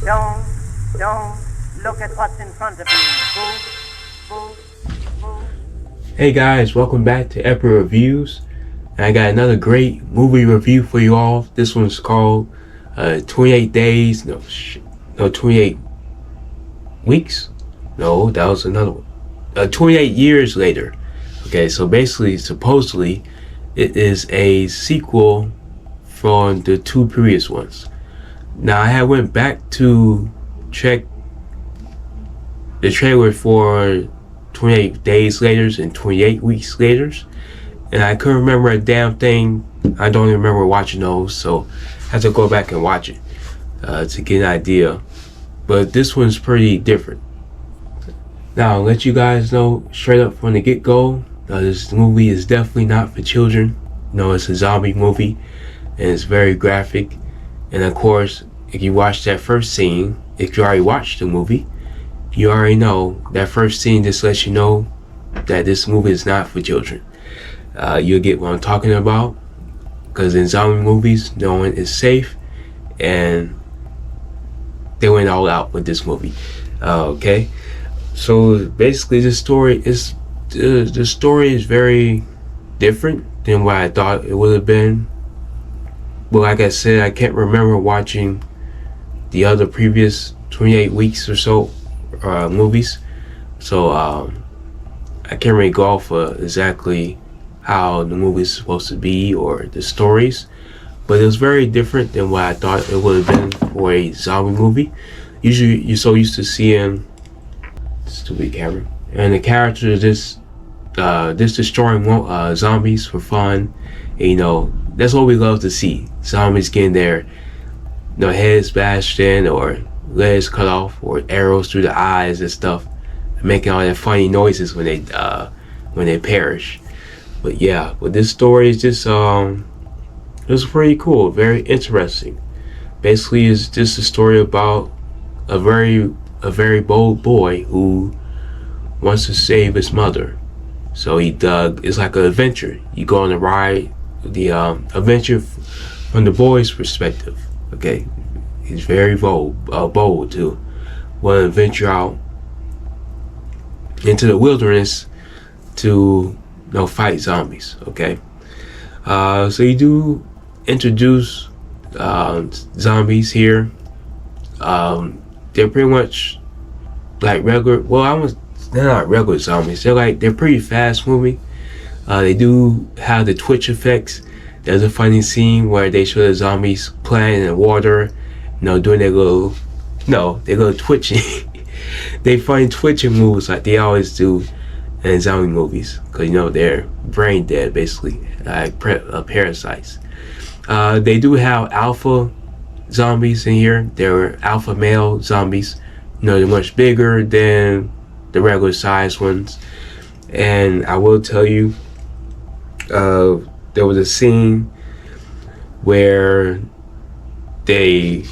Don't look at what's in front of you. Move, move. Hey guys, welcome back to Epic Reviews. And I got another great movie review for you all. This one's called 28 Days, 28 Weeks? No, that was another one. 28 Years Later. Okay, so basically, supposedly, it is a sequel from the two previous ones. Now, I had went back to check the trailer for 28 Days Later and 28 Weeks Later, and I couldn't remember a damn thing. I don't even remember watching those, so I had to go back and watch it to get an idea. But this one's pretty different. Now, I'll let you guys know straight up from the get-go, this movie is definitely not for children. No, it's a zombie movie, and it's very graphic. And of course, if you watch that first scene, if you already watched the movie, you already know that first scene just lets you know that this movie is not for children. You'll get what I'm talking about, because in zombie movies, no one is safe, and they went all out with this movie. Okay, so basically, the story is very different than what I thought it would have been. But like I said, I can't remember watching the other previous 28 weeks or so movies, so I can't really go off exactly how the movie is supposed to be or the stories, but it was very different than what I thought it would have been for a zombie movie. Usually you're so used to seeing stupid camera and the characters this destroying zombies for fun, and, that's what we love to see. Zombies getting their heads bashed in, or legs cut off, or arrows through the eyes and stuff, making all that funny noises when they perish. But this story is just it's pretty cool, very interesting. Basically, it's just a story about a very bold boy who wants to save his mother. So it's like an adventure. You go on a ride, the adventure from the boy's perspective. Okay, he's very bold to want to venture out into the wilderness to fight zombies. Okay, so you do introduce zombies here. They're pretty much like regular. They're not regular zombies. They're pretty fast moving. They do have the twitch effects. There's a funny scene where they show the zombies playing in the water, doing their little twitching. They funny twitching moves like they always do in zombie movies, because they're brain dead basically, like parasites. They do have alpha zombies in here. They're alpha male zombies. They're much bigger than the regular size ones. And I will tell you, there was a scene where there's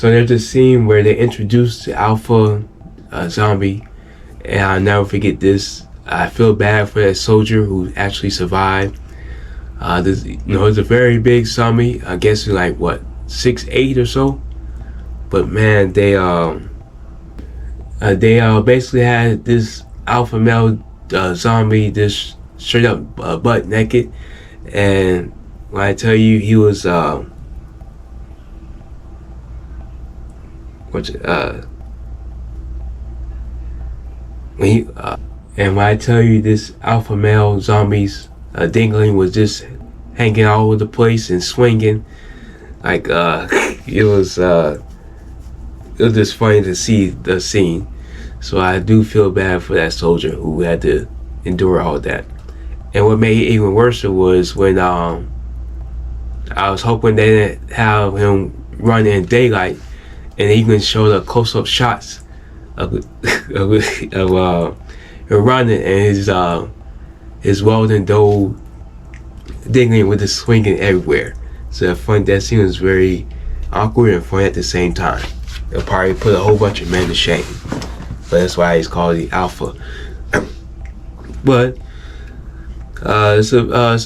a scene where they introduced the alpha zombie, and I'll never forget this. I feel bad for that soldier who actually survived. It's a very big zombie. I guess it's like 6'8" or so. But man, they basically had this alpha male zombie just straight up butt naked, and when I tell you he was and when I tell you this alpha male zombie's dingling was just hanging all over the place and swinging, like it was just funny to see the scene. So I do feel bad for that soldier who had to endure all that. And what made it even worse was when I was hoping they didn't have him run in daylight, and they even showed the close-up shots of running and his welding dough dingling with the swinging everywhere. So that scene was very awkward and funny at the same time. It'll probably put a whole bunch of men to shame. But that's why he's called the Alpha. But it's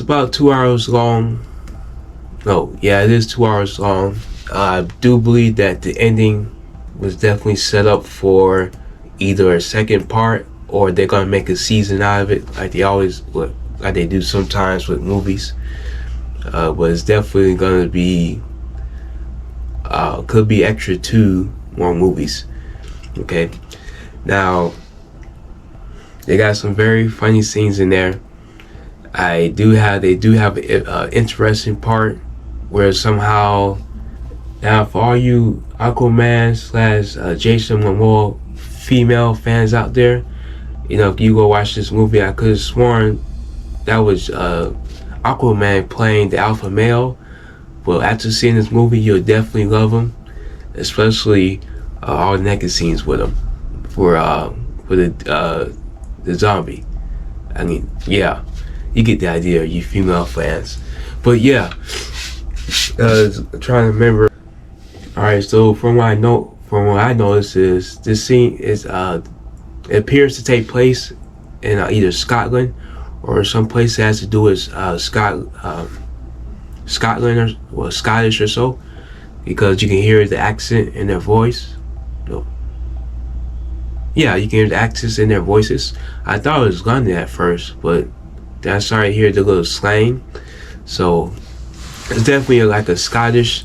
about 2 hours long. No, yeah, it is 2 hours long. I do believe that the ending was definitely set up for either a second part or they're gonna make a season out of it, like they always, like they do sometimes with movies. But it's definitely gonna be, could be extra 2 more movies. Okay, now they got some very funny scenes in there. They do have an interesting part where somehow, now for all you Aquaman / Jason Momoa female fans out there, you know, if you go watch this movie, I could have sworn that was Aquaman playing the alpha male. But after seeing this movie, you'll definitely love him, especially all the naked scenes with him for the zombie. I mean, yeah, you get the idea, you female fans. But yeah, trying to remember. All right, so from what I noticed is this scene is it appears to take place in either Scotland or some place that has to do with Scotland or Scottish or so, because you can hear the accent in their voice. No. Yeah, you can hear the accents in their voices. I thought it was London at first, but then I started to hear the little slang. So it's definitely like a Scottish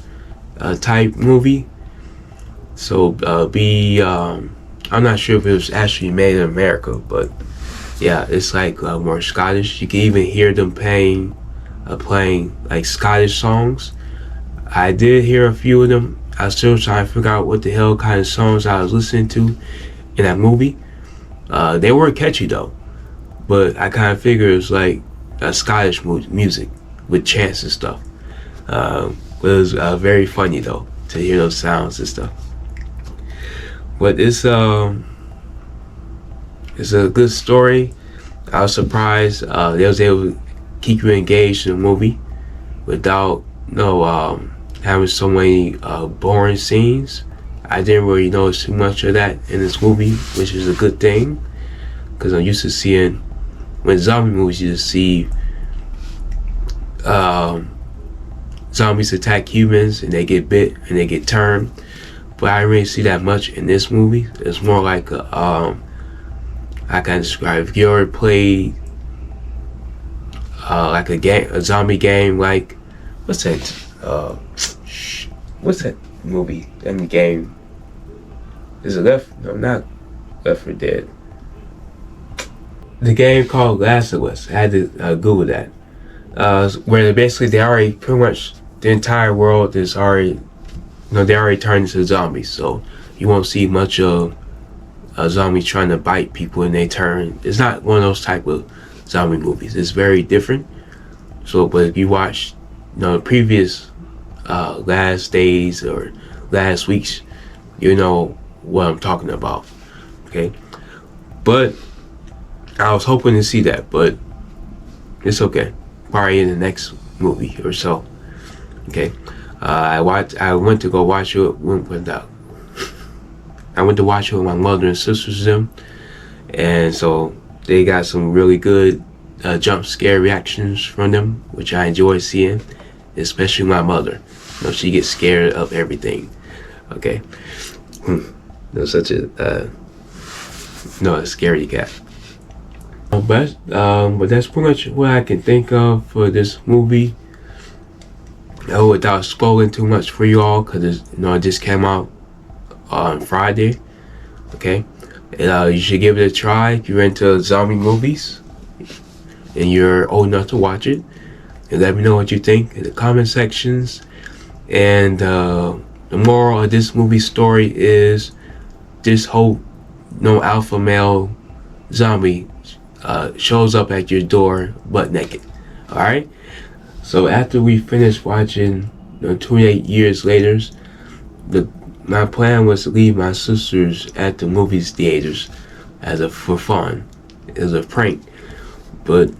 type movie. So I'm not sure if it was actually made in America, but yeah, it's like more Scottish. You can even hear them playing like Scottish songs. I did hear a few of them. I was still trying to figure out what the hell kind of songs I was listening to in that movie. They were catchy though, but I kind of figured it was like Scottish music with chants and stuff. But it was very funny though to hear those sounds and stuff. But it's a good story. I was surprised they was able to keep you engaged in the movie without having so many boring scenes. I didn't really notice too much of that in this movie, which is a good thing, because I'm used to seeing, when zombie movies, you just see zombies attack humans and they get bit and they get turned. But I didn't really see that much in this movie. It's more like I can describe, if you ever played like a zombie game, like what's that movie and the game, is it not Left 4 Dead, the game called Last of Us. I had to Google that, where basically they already pretty much the entire world is already, they already turned into zombies, so you won't see much of zombies trying to bite people and they turn. It's not one of those type of zombie movies. It's very different. So, but if you watch, the previous last days or last weeks, you know what I'm talking about. Okay, but I was hoping to see that, but it's okay. Probably in the next movie or so. Okay, I went to go watch it I went to watch it with my mother and sisters them, and so they got some really good jump scare reactions from them, which I enjoy seeing, especially my mother. She gets scared of everything. Okay, such a scary cat. But that's pretty much what I can think of for this movie. Without spoiling too much for you all, because it just came out on Friday. Okay, and you should give it a try if you're into zombie movies and you're old enough to watch it. And let me know what you think in the comment sections. And the moral of this movie story is, just hope no alpha male zombie shows up at your door butt naked. All right. So after we finished watching 28 years later, my plan was to leave my sisters at the movie theaters for fun. It was a prank, but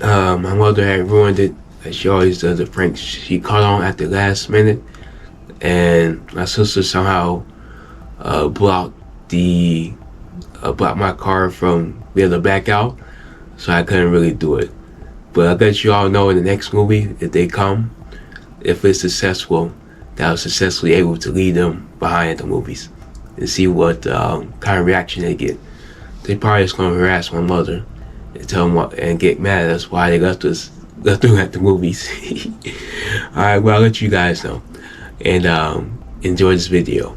my mother had ruined it, as she always does the pranks. She caught on at the last minute, and my sister somehow blocked my car from being able to back out, so I couldn't really do it. But I'll let you all know in the next movie, if they come, if it's successful, that I was successfully able to lead them behind the movies and see what kind of reaction they get. They probably just gonna harass my mother and tell them what, and get mad at us why they left them at the movies. Alright, well, I'll let you guys know. And enjoy this video.